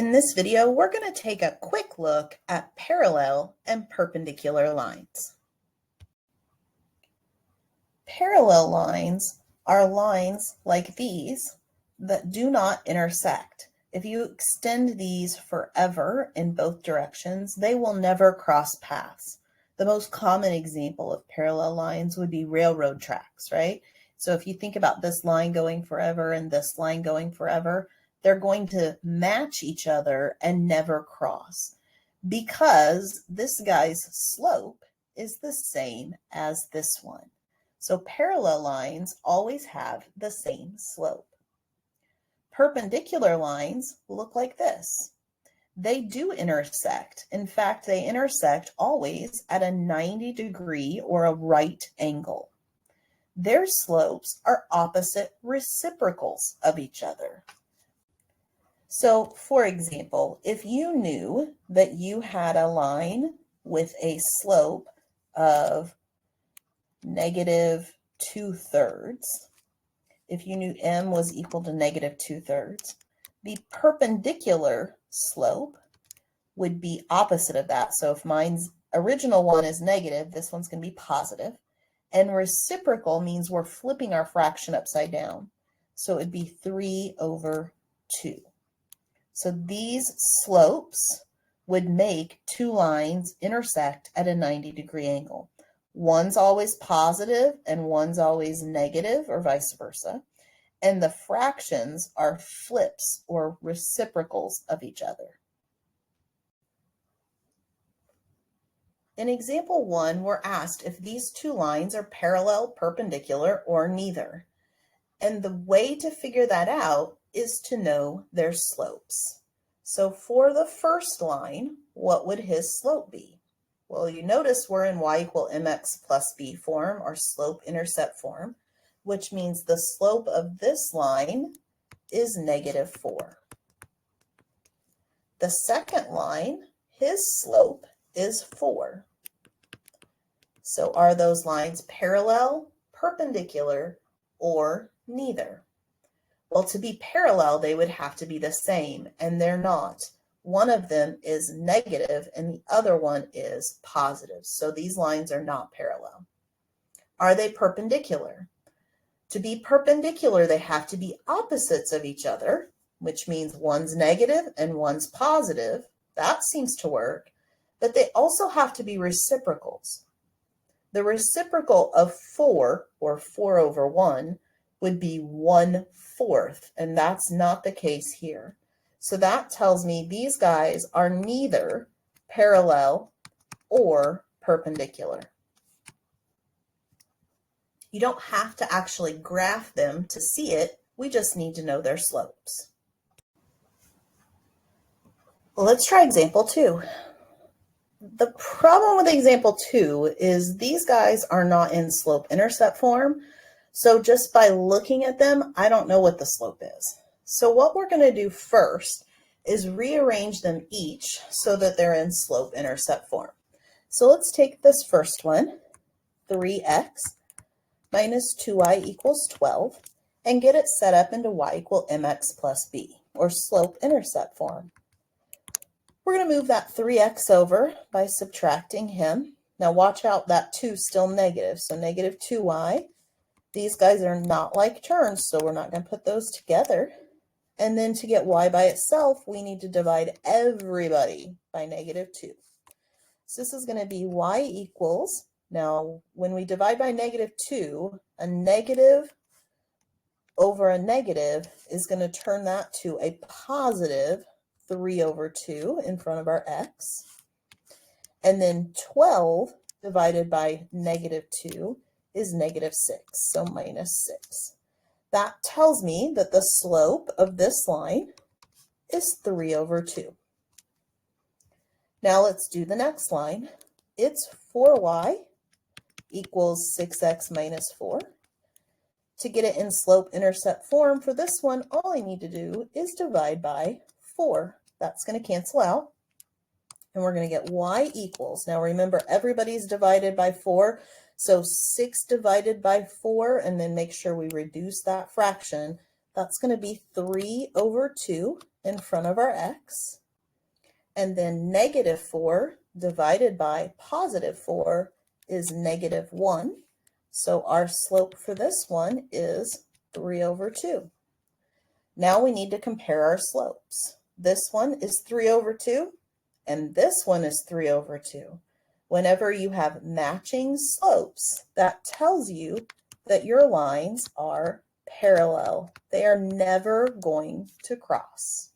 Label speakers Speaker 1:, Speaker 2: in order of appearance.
Speaker 1: In this video, we're going to take a quick look at parallel and perpendicular lines. Parallel lines are lines like these that do not intersect. If you extend these forever in both directions, they will never cross paths. The most common example of parallel lines would be railroad tracks, right? So if you think about this line going forever and this line going forever, they're going to match each other and never cross because this guy's slope is the same as this one. So parallel lines always have the same slope. Perpendicular lines look like this. They do intersect. In fact, they intersect always at a 90-degree or a right angle. Their slopes are opposite reciprocals of each other. So, for example, if you knew that you had a line with a slope of -2/3, if you knew m was equal to -2/3, the perpendicular slope would be opposite of that. So if mine's original one is negative, this one's going to be positive. And reciprocal means we're flipping our fraction upside down. So it'd be 3/2. So these slopes would make two lines intersect at a 90-degree angle. One's always positive and one's always negative, or vice versa. And the fractions are flips or reciprocals of each other. In example 1, we're asked if these two lines are parallel, perpendicular, or neither. And the way to figure that out is to know their slopes. So for the first line, what would his slope be? Well, you notice we're in y = mx plus b form, or slope-intercept form, which means the slope of this line is -4. The second line, his slope is 4. So are those lines parallel, perpendicular, or neither? Well, to be parallel, they would have to be the same, and they're not. One of them is negative and the other one is positive. So these lines are not parallel. Are they perpendicular? To be perpendicular, they have to be opposites of each other, which means one's negative and one's positive. That seems to work. But they also have to be reciprocals. The reciprocal of 4, or 4/1, would be 1/4, and that's not the case here. So that tells me these guys are neither parallel or perpendicular. You don't have to actually graph them to see it. We just need to know their slopes. Well, let's try example 2. The problem with example 2 is these guys are not in slope-intercept form. So just by looking at them, I don't know what the slope is. So what we're going to do first is rearrange them each so that they're in slope-intercept form. So let's take this first one, 3x minus 2y = 12, and get it set up into y = mx plus b, or slope-intercept form. We're going to move that 3x over by subtracting him. Now watch out, that 2 is still negative, so -2y. These guys are not like terms, so we're not going to put those together. And then to get y by itself, we need to divide everybody by -2. So this is going to be y equals, now when we divide by -2, a negative over a negative is going to turn that to a positive 3/2 in front of our x. And then 12 divided by -2 is -6, so -6. That tells me that the slope of this line is 3/2. Now let's do the next line. It's 4y = 6x minus 4. To get it in slope-intercept form for this one, all I need to do is divide by 4. That's going to cancel out. And we're going to get y equals, now remember everybody's divided by 4, so 6 divided by 4, and then make sure we reduce that fraction. That's going to be 3 over 2 in front of our x. And then negative 4 divided by positive 4 is negative 1. So our slope for this one is 3 over 2. Now we need to compare our slopes. This one is 3 over 2, and this one is 3 over 2. Whenever you have matching slopes, that tells you that your lines are parallel. They are never going to cross.